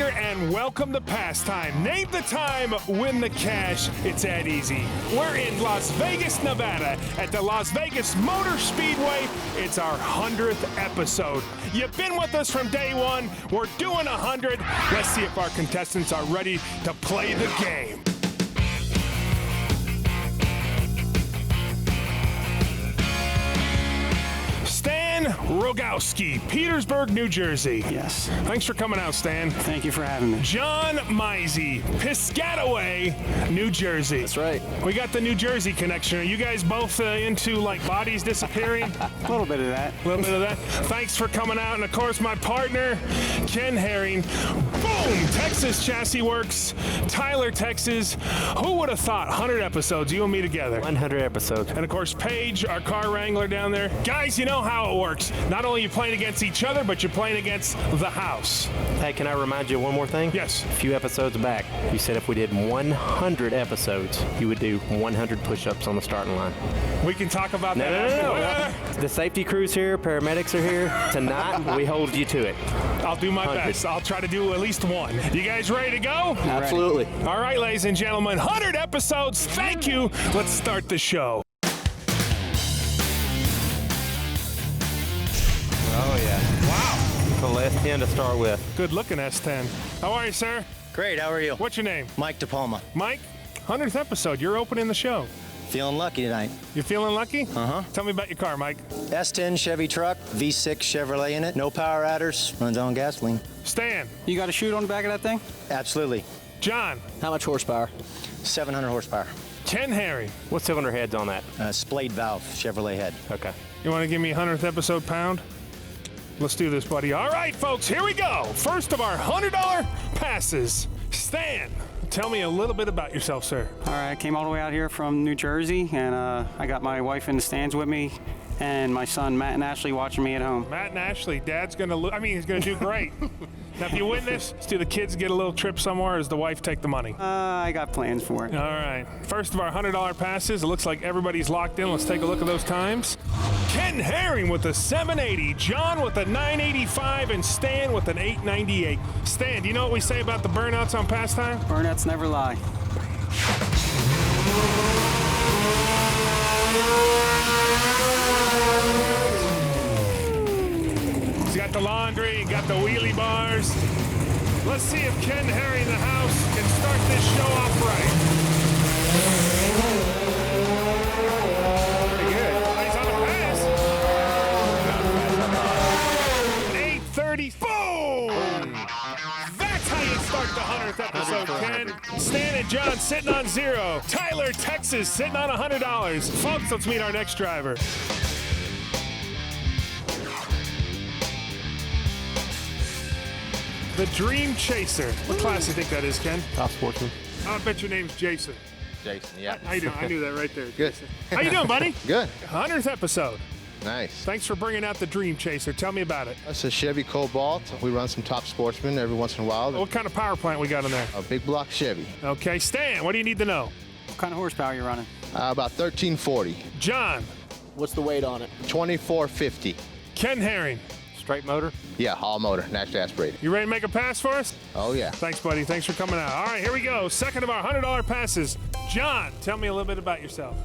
Tiger, and welcome to Pastime. Name the time, win the cash. It's that easy. We're in Las Vegas, Nevada at the Las Vegas Motor Speedway. It's our 100th episode. You've been with us from day one. We're doing 100. Let's see if our contestants are ready to play the game. Rogowski, Petersburg, New Jersey. Yes. Thanks for coming out, Stan. Thank you for having me. John Mizey, Piscataway, New Jersey. That's right. We got the New Jersey connection. Are you guys both into like bodies disappearing? A little bit of that. A little bit of that. Thanks for coming out. And of course, my partner, Ken Herring. Boom! Texas Chassis Works, Tyler, Texas. Who would have thought 100 episodes, you and me together? 100 episodes. And of course, Paige, our car wrangler down there. Guys, you know how it works. Not only are you playing against each other, but you're playing against the house. Hey, can I remind you of one more thing? Yes. A few episodes back, you said if we did 100 episodes, you would do 100 push-ups on the starting line. We can talk about that. No. The safety crew's here, paramedics are here. Tonight, we hold you to it. I'll do my 100. best. I'll try to do at least one. You guys ready to go? Absolutely. All right, ladies and gentlemen, 100 episodes. Thank you. Let's start the show. Oh, yeah. Wow. The last 10 to start with. Good looking S10. How are you, sir? Great, how are you? What's your name? Mike DePalma. Mike, 100th episode. You're opening the show. Feeling lucky tonight. You feeling lucky? Uh-huh. Tell me about your car, Mike. S10 Chevy truck, V6 Chevrolet in it, no power adders, runs on gasoline. Stan. You got a chute on the back of that thing? Absolutely. John. How much horsepower? 700 horsepower. Ken Herring. What cylinder head's on that? Splayed valve Chevrolet head. Okay. You want to give me 100th episode pound? Let's do this, buddy. All right, folks, here we go. First of our $100 passes. Stan, tell me a little bit about yourself, sir. All right, I came all the way out here from New Jersey, and I got my wife in the stands with me, and my son, Matt and Ashley, watching me at home. Matt and Ashley, Dad's going to he's going to do great. Now, if you win this, do the kids get a little trip somewhere, or does the wife take the money? I got plans for it. All right. First of our $100 passes. It looks like everybody's locked in. Let's take a look at those times. Ken Herring with a 780, John with a 985, and Stan with an 898. Stan, do you know what we say about the burnouts on Pastime? Burnouts never lie. He's got the laundry, got the wheelie bars. Let's see if Ken Herring in the house can start this show off right. Pretty good. He's on the pass. 830. Boom! That's how you start the 100th episode, Ken. Stan and John sitting on 0. Tyler, Texas, sitting on $100. Folks, let's meet our next driver. The Dream Chaser. What class do you think that is, Ken? Top sportsman. I bet your name's Jason. Jason, yeah. How you doing? I knew that right there. Good. Jason. How you doing, buddy? Good. 100th episode. Nice. Thanks for bringing out the Dream Chaser. Tell me about it. That's a Chevy Cobalt. We run some Top Sportsman every once in a while. What kind of power plant we got in there? A big block Chevy. Okay, Stan, what do you need to know? What kind of horsepower are you running? About 1340. John. What's the weight on it? 2450. Ken Herring. Straight motor? Yeah, all motor, naturally aspirated. You ready to make a pass for us? Oh, yeah. Thanks, buddy. Thanks for coming out. All right, here we go. Second of our $100 passes. John, tell me a little bit about yourself.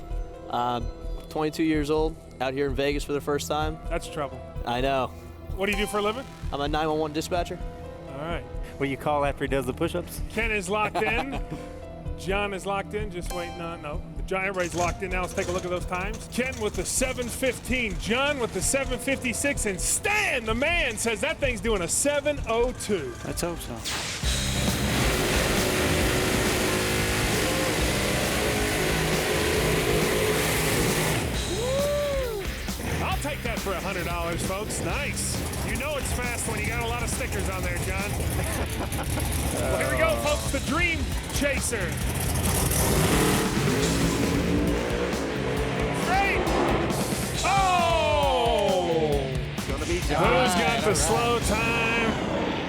22 years old, out here in Vegas for the first time. That's trouble. I know. What do you do for a living? I'm a 911 dispatcher. All right. Will you call after he does the push-ups? Ken is locked in. John is locked in. Just waiting on, no. John, everybody's locked in now. Let's take a look at those times. Ken with the 715. John with the 756. And Stan, the man, says that thing's doing a 702. Let's hope so. I'll take that for $100, folks. Nice. You know it's fast when you got a lot of stickers on there, John. Well, here we go, folks. The Dream Chaser. Great. Oh! Gonna be Who's got the slow time?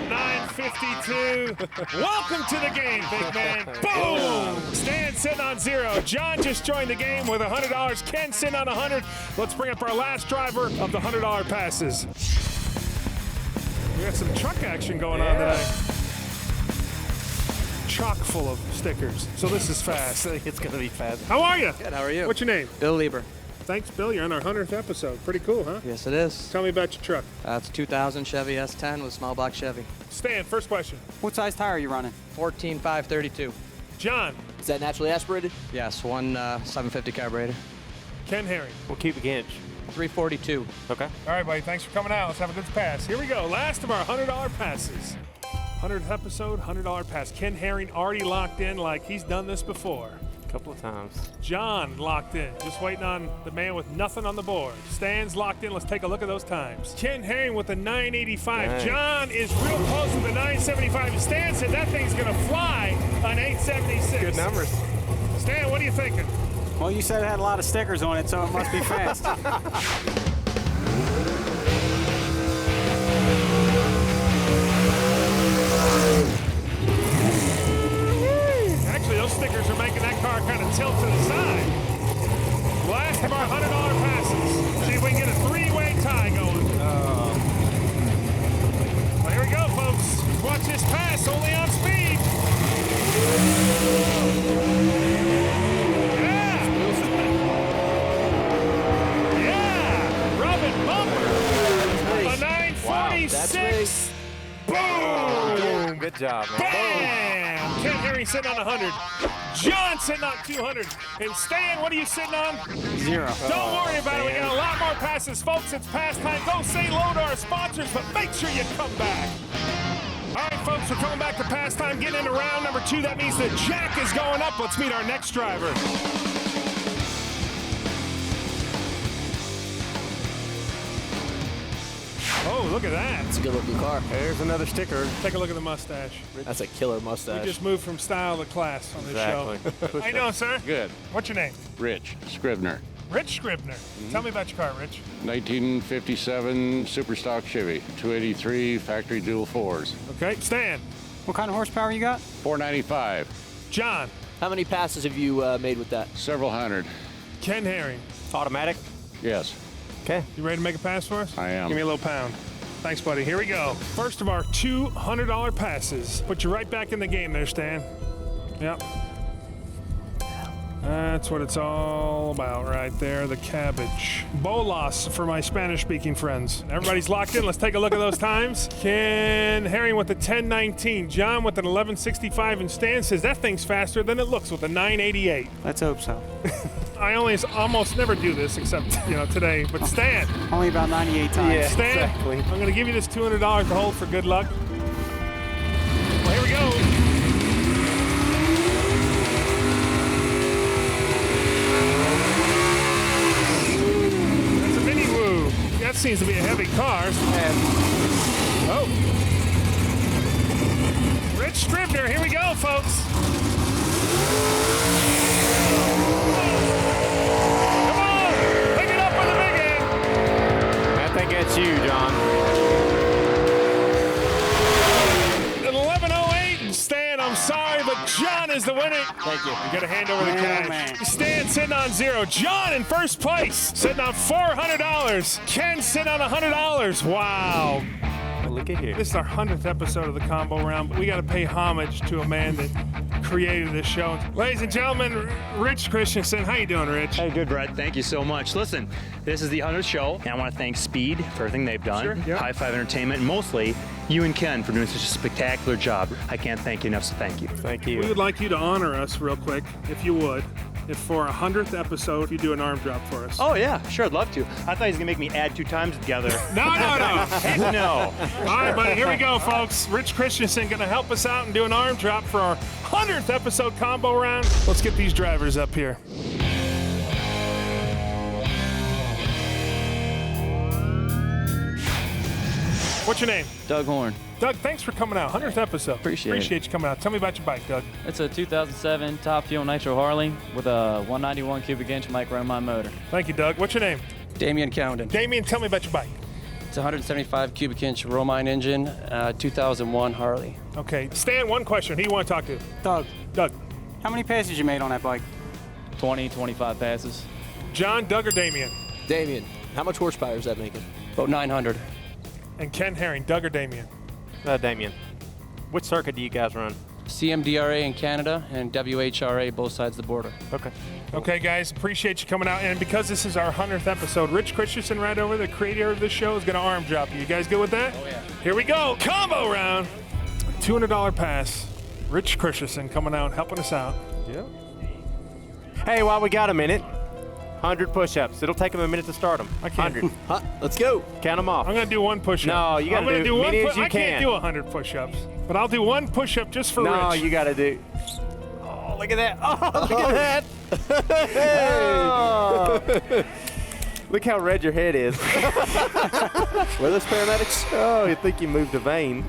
9:52. Welcome to the game, big man. Boom! Stan sitting on 0. John just joined the game with $100. Ken sitting on 100. Let's bring up our last driver of the $100 passes. We got some truck action going on today. chock full of stickers. So this is fast. It's going to be fast. How are you? Good, how are you? What's your name? Bill Lieber. Thanks, Bill. You're on our 100th episode. Pretty cool, huh? Yes, it is. Tell me about your truck. It's a 2000 Chevy S10 with small block Chevy. Stan, first question. What size tire are you running? 14.532. John, Is that naturally aspirated? Yes, one 750 carburetor. Ken Herring. We'll keep a inch. 342. Okay. All right, buddy. Thanks for coming out. Let's have a good pass. Here we go. Last of our $100 passes. 100th episode, $100 pass. Ken Herring already locked in like he's done this before. A couple of times. John locked in, just waiting on the man with nothing on the board. Stan's locked in. Let's take a look at those times. Ken Herring with the 985. Nice. John is real close with the 975. Stan said that thing's going to fly on 876. Good numbers. Stan, what are you thinking? Well, you said it had a lot of stickers on it, so it must be fast. Actually, those stickers are making that car kind of tilt to the side. Last of our $100 passes. See if we can get a three-way tie going. Well, here we go, folks. Watch this pass, only on speed. Yeah! Yeah! Robin Bumper. A 946. Boom! Good job, man. Bam! Ken Herring sitting on 100. John sitting on 200. And Stan, what are you sitting on? 0. Don't worry about it. We got a lot more passes, folks. It's past time. Go say hello to our sponsors, but make sure you come back. All right, folks, we're coming back to pastime, getting into round number 2. That means the jack is going up. Let's meet our next driver. Oh, look at that. It's a good looking car. There's another sticker. Take a look at the mustache. That's a killer We mustache. just moved from style to class on this show. Exactly. How you doing, sir? Good. What's your name? Rich Scribner, Rich Scribner. Tell me about your car, Rich. 1957 Superstock Chevy, 283 factory dual fours, Okay, Stan. What kind of horsepower you got? 495, John. How many passes have you made with that? several hundred. Ken Herring. Automatic. Yes, Okay. You ready to make a pass for us? I am. Give me a little pound. Thanks, buddy. Here we go. First of our $200 passes. Put you right back in the game there, Stan. Yep. That's what it's all about right there, the cabbage. Bolas for my Spanish-speaking friends. Everybody's locked in. Let's take a look at those times. Ken Herring with the 1019. John with an 1165. And Stan says that thing's faster than it looks with a 988. Let's hope so. I almost never do this except, today. But Stan. Only about 98 times. Yeah. Stan, Exactly. I'm going to give you this $200 to hold for good luck. Well, here we go. That's a mini woo. That seems to be a heavy car. Oh. Rich Scribner, here we go, folks. Come on, pick it up with the big end. I think that's you, John. An 1108. Stan, I'm sorry, but John is the winner. Thank you. You got to hand over the Man, cash. man. Stan sitting on 0. John in first place, sitting on $400. Ken sitting on $100. Wow. Well, look at here. This is our 100th episode of the Combo Round, but we got to pay homage to a man that created this show. Ladies and gentlemen, Rich Christensen. How you doing, Rich? Hey, good, Brett. Thank you so much. Listen, this is the 100th show, and I want to thank Speed for everything they've done, Sure, yeah. High Five Entertainment, and mostly you and Ken for doing such a spectacular job. I can't thank you enough, so thank you. Thank We you. would like you to honor us real quick, if you would. If for our 100th episode, if you do an arm drop for us. Oh, yeah, sure, I'd love to. I thought he was going to make me add 2 times together. No. Heck no. All right, buddy, here we go, folks. Rich Christensen going to help us out and do an arm drop for our 100th episode combo round. Let's get these drivers up here. What's your name? Doug Horn. Doug, thanks for coming out. 100th episode. Appreciate it. you coming out. Tell me about your bike, Doug. It's a 2007 Top Fuel Nitro Harley with a 191 cubic inch micro mine motor. Thank you, Doug. What's your name? Damian Cowden. Damien, tell me about your bike. It's a 175 cubic inch Romine engine, 2001 Harley. Okay, Stan, one question. Who you want to talk to? Doug, Doug. how many passes you made on that bike? 20, 25 passes. John, Doug, or Damien? Damien, how much horsepower is that making? About 900. And Ken Herring, Doug or Damien? Damien. Which circuit do you guys run? CMDRA in Canada and WHRA both sides of the border. Okay. Okay, guys, appreciate you coming out. And because this is our 100th episode, Rich Christensen right over, the creator of this show, is going to arm drop you. You guys good with that? Oh, yeah. Here we go. Combo round. $200 pass. Rich Christensen coming out, helping us out. Yeah. Hey, while we got a minute, 100 push-ups. It'll take him a minute to start them. I can't. 100. Let's go. Count them off. I'm going to do one push-up. No, you got to do one many as you I can. can't do 100 push-ups, but I'll do one push-up just for No, Rich. you got to do. Oh, look at that. Oh, look at that. Oh. Look how red your head is. Were those paramedics? Oh, you think you moved a vein.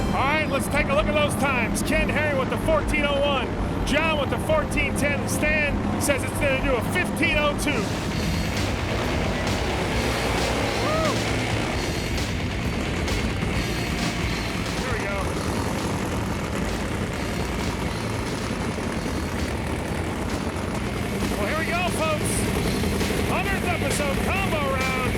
All right, let's take a look at those times. Ken Herring with the 14:01. John with the 14:10. Stan says it's going to do a 15:02. Here we go. Well, here we go, folks. 100th episode combo round.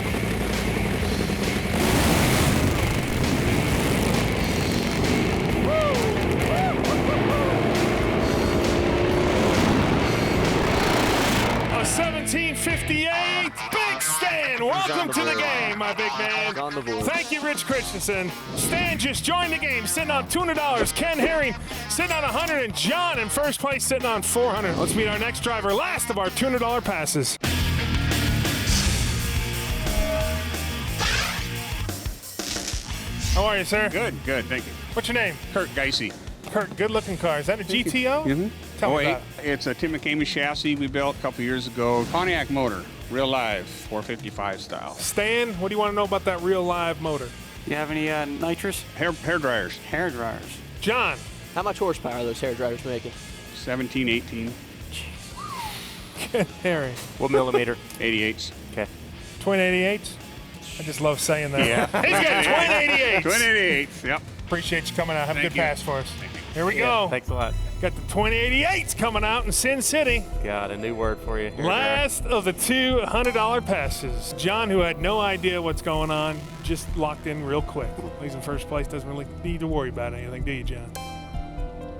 A 17:58. Big Stan, welcome to the game, my big man. On the board. Thank you, Rich Christensen. Stan just joined the game, sitting on $200. Ken Herring sitting on 100, and John in first place sitting on 400. Let's meet our next driver, last of our $200 passes. How are you, sir? Good, thank you. What's your name? Kurt Geisey. Kurt, good-looking car. Is that a GTO? Mm-hmm. Tell me about it. It's a Tim McCamey chassis we built a couple years ago. Pontiac motor, real live, 455 style. Stan, what do you want to know about that real live motor? You have any nitrous? Hair dryers, Hair dryers. John. How much horsepower are those hair dryers making? 17, 18, Ken Herring. What millimeter? 88s. Okay. Twin 88s? I just love saying that. Yeah. He's got twin 88s. Twin 88s, yep. Appreciate you coming out. Have a Thank good you. pass for us. Thank you. Here we Yeah, go. thanks a lot. Got the twin 88s coming out in Sin City. Got a new word for you. Here Last of the $200 passes. John, who had no idea what's going on, just locked in real quick. He's in first place. Doesn't really need to worry about anything, do you, John?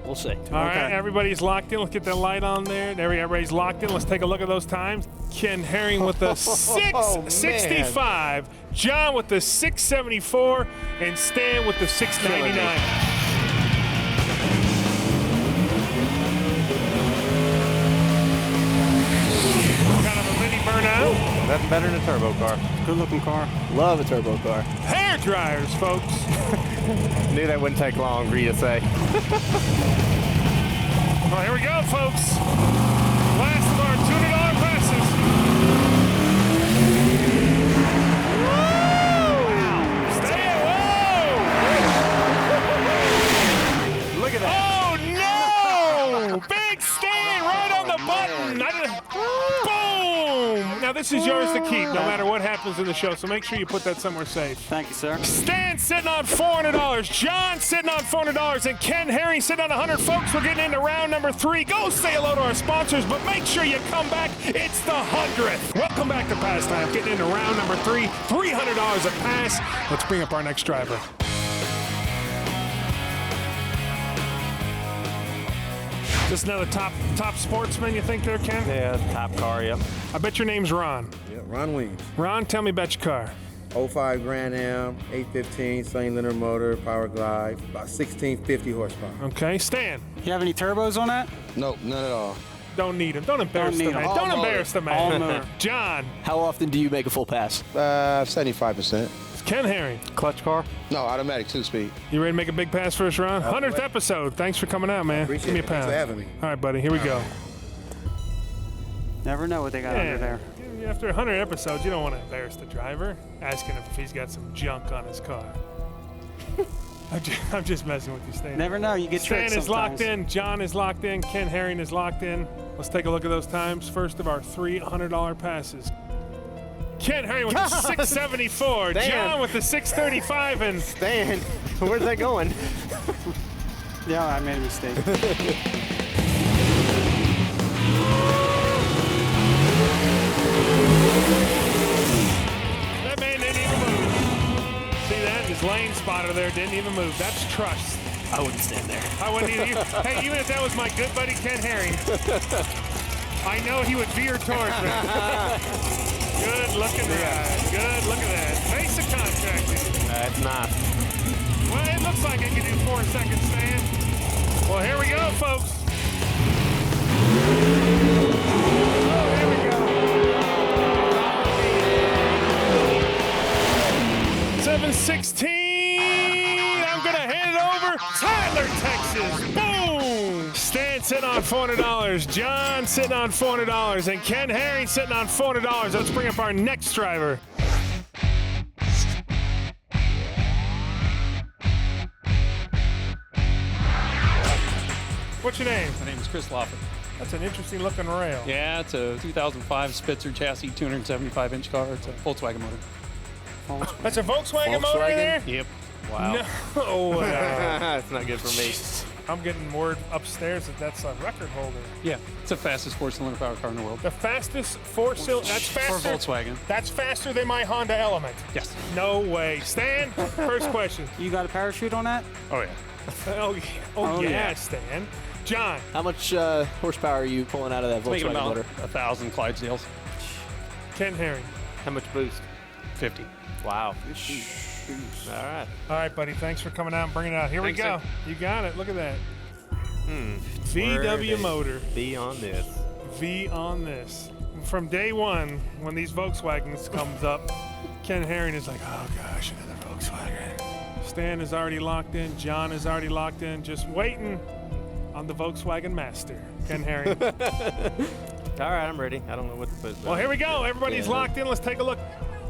We'll see. All right, everybody's locked in. Let's get that light on there. There, everybody's locked in. Let's take a look at those times. Ken Herring with the 665, John with the 674, and Stan with the 699. Kind of a mini burnout. Nothing better than a turbo car. Good looking car. Love a turbo car. Hair dryers, folks. Knew that wouldn't take long for you to say. Well, here we go, folks. Last of our $200 passes. Stay whoa! Look at that. Oh no! Big Stan right on the button. Boom! Now this is yours to keep, no matter what happens in the show. So make sure you put that somewhere safe. Thank you, sir. Stan sitting on $400, John sitting on $400, and Ken Herring sitting on 100. Folks, we're getting into round number 3. Go say hello to our sponsors, but make sure you come back. It's the 100th. Welcome back to Pastime. Getting into round number 3, $300 a pass. Let's bring up our next driver. Just another top sportsman, you think there, Ken? Yeah, top car, yep. I bet your name's Ron. Yeah, Ron Williams. Ron, tell me about your car. 05 Grand Am, 815, St. Leonard motor, power glide, about 1650 horsepower. Okay, Stan. You have any turbos on that? Nope, none at all. Don't need him. Don't embarrass the man. Don't embarrass the man. John. How often do you make a full pass? 75%. Ken Herring. Clutch car? No, automatic 2-speed. You ready to make a big pass for us, Ron? 100th episode. Thanks for coming out, man. Appreciate Give me a it. Thanks pound. for having me. All right, buddy. Here we go. Never know what they got under there. After 100 episodes, you don't want to embarrass the driver, asking him if he's got some junk on his car. I'm just messing with you, Stan. Never know. You get tricked Stan is sometimes. locked in. John is locked in. Ken Herring is locked in. Let's take a look at those times. First of our $300 passes. Ken Herring with the 674. Stan. John with the 635. And Stan, where's that going? Yeah, I made a mistake. that man didn't even move. See that? Just his lane spotter there, didn't even move. That's trust. I wouldn't stand there. I wouldn't either. Hey, even if that was my good buddy Ken Herring, I know he would veer towards me. Good looking ride. Good look at that. Basic contracting. That's nice. Well, it looks like it can do 4 seconds, Stan. Well, here we go, folks. Oh, here we go. 7:16. I'm going to hand it over. Tyler, Texas. Boom. Stan sitting on $400. John sitting on $400. And Ken Herring sitting on $400. Let's bring up our next driver. What's your name? My name is Chris Lawford. That's an interesting looking rail. Yeah, it's a 2005 Spitzer chassis, 275-inch car. It's a Volkswagen motor. That's a Volkswagen motor in there? Yep. Wow. No. That's not good for me. I'm getting word upstairs that that's a record holder. Yeah, it's the fastest 4-cylinder power car in the world. The fastest 4-cylinder. That's faster. For Volkswagen. That's faster than my Honda Element. Yes. No way. Stan, first question. You got a parachute on that? Oh, yeah. Oh, yeah, Stan. John. How much horsepower are you pulling out of that Making Volkswagen about motor? 1,000 Clydesdales. Ken Herring. How much boost? 50. Wow. All right. All right, buddy. Thanks for coming out and bringing it out. Here we go. Sir. You got it. Look at that. VW motor. V on this. V on this. From day one, when these Volkswagens comes up, Ken Herring is like, oh gosh, another Volkswagen. Stan is already locked in. John is already locked in. Just waiting on the Volkswagen master. Ken Herring. All right, I'm ready. I don't know what to put. Well, here we go. Everybody's locked in. Let's take a look.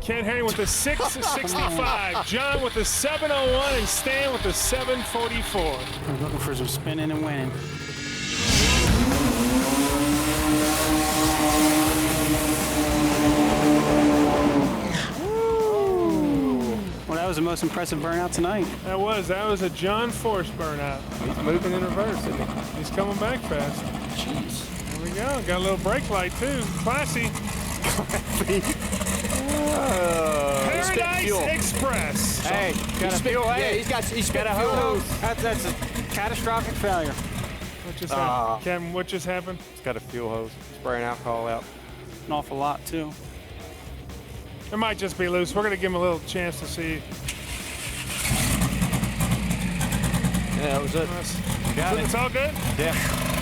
Ken Herring with the 665, John with the 701, and Stan with the 744. I'm looking for some spinning and winning. Well, that was the most impressive burnout tonight. That was a John Force burnout. He's moving in reverse, isn't he? He's coming back fast. Jeez. There we go. Got a little brake light too. Classy. Paradise Express. Hey, got a fuel. Yeah, he's got a hose. That's a catastrophic failure. What just happened? Ken, what just happened? He's got a fuel hose. Spraying alcohol out. An awful lot too. It might just be loose. We're going to give him a little chance to see. Yeah, that was it. You got it. It's all good? Yeah.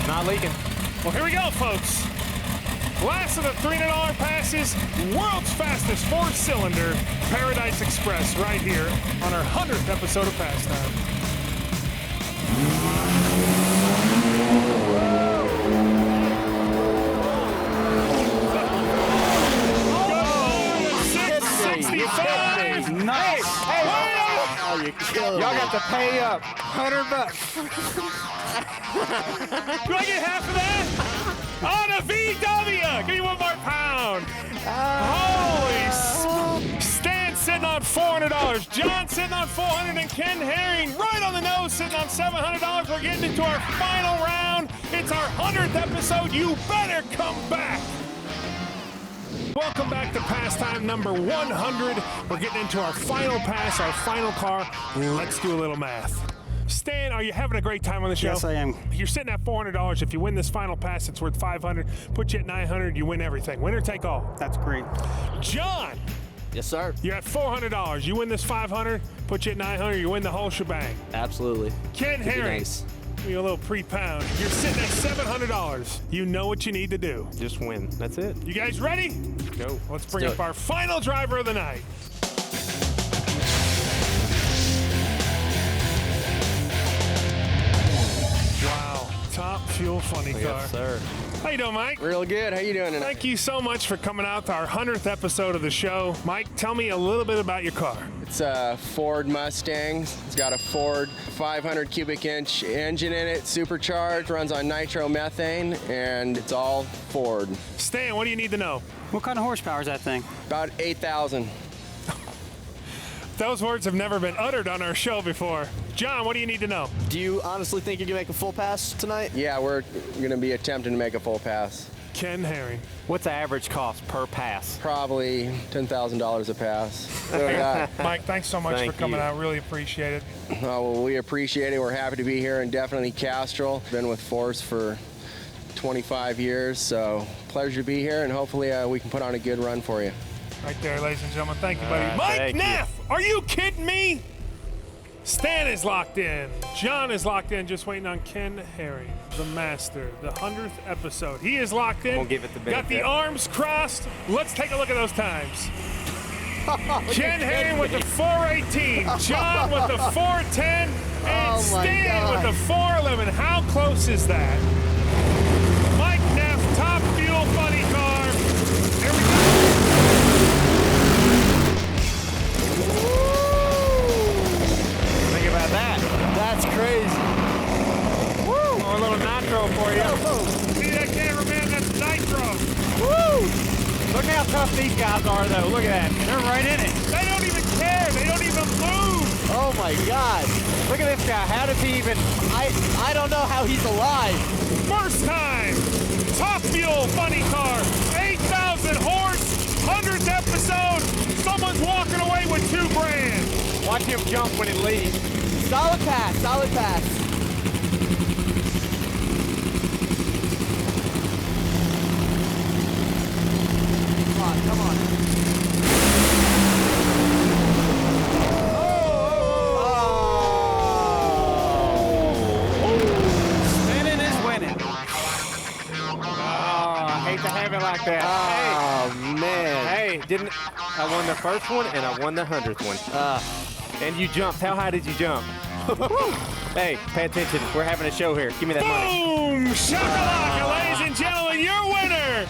Not leaking. Well, here we go, folks. Last of the $300 passes, world's fastest 4-cylinder Paradise Express right here on our 100th episode of Pastime. Nice. Hey, y'all got to pay up $100. Do I get half of that? On a VW! Give me one more pound! Holy Stan sitting on $400, John sitting on $400, and Ken Herring right on the nose sitting on $700. We're getting into our final round. It's our 100th episode. You better come back! Welcome back to Pastime number 100. We're getting into our final pass, our final car. Let's do a little math. Stan, are you having a great time on the show? Yes, I am. You're sitting at $400. If you win this final pass, it's worth $500. Put you at $900. You win everything. Winner take all. That's great. John. Yes, sir. You're at $400. You win this $500. Put you at $900. You win the whole shebang. Absolutely. Ken Herring. Nice. Give me a little pre-pound. You're sitting at $700. You know what you need to do. Just win. That's it. You guys ready? Go. Let's bring up our final driver of the night. Wow. Top fuel funny car. Yes, sir. How you doing, Mike? Real good. How you doing tonight? Thank you so much for coming out to our 100th episode of the show. Mike, tell me a little bit about your car. It's a Ford Mustang. It's got a Ford 500 cubic inch engine in it, supercharged, runs on nitromethane, and it's all Ford. Stan, what do you need to know? What kind of horsepower is that thing? About 8,000. Those words have never been uttered on our show before. John, what do you need to know? Do you honestly think you can make a full pass tonight? Yeah, we're going to be attempting to make a full pass. Ken Herring. What's the average cost per pass? Probably $10,000 a pass. Mike, thanks so much Thank for coming you. out. Really appreciate it. Well, we appreciate it. We're happy to be here, and definitely Castrol. Been with Force for 25 years, so pleasure to be here, and hopefully we can put on a good run for you. Right there, ladies and gentlemen. Thank you, buddy. Mike thank you. Neff, are you kidding me? Stan is locked in. John is locked in, just waiting on Ken Herring, the master, the 100th episode. He is locked in. We'll give it the Got the benefit. arms crossed. Let's take a look at those times. Ken Herring with the 418, John with the 410, and Stan with the 411. How close is that? Mike Neff, top fuel funny car. Here we go. Think about that. That's crazy. Woo! Or a little nitro for you. See that cameraman? That's nitro. Woo! Look how tough these guys are, though. Look at that. They're right in it. They don't even care. They don't even move. Oh my God. Look at this guy. How does he even... I don't know how he's alive. First time. Top fuel funny car. 8,000 horse. 100th episode. Someone's walking away with $2 grand. Watch him jump when it leaves. Solid pass, solid pass. Come on, come on. Spinning is winning. Oh, I hate to have it like that. Oh, man. Hey, I won the first one and I won the 100th one. And you jumped. How high did you jump? Hey, pay attention. We're having a show here. Give me that money. Boom! Shakalaka, ladies and gentlemen, your winner,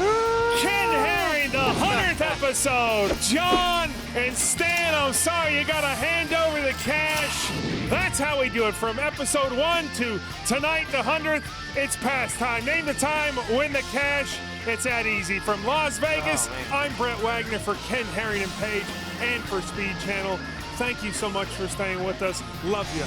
Ken Herring, the 100th episode. John and Stan, I'm sorry, you got to hand over the cash. That's how we do it from episode 1 to tonight, the 100th. It's past time. Name the time, win the cash. It's that easy. From Las Vegas, I'm Brett Wagner for Ken Herring and Page and for Speed Channel. Thank you so much for staying with us. Love you.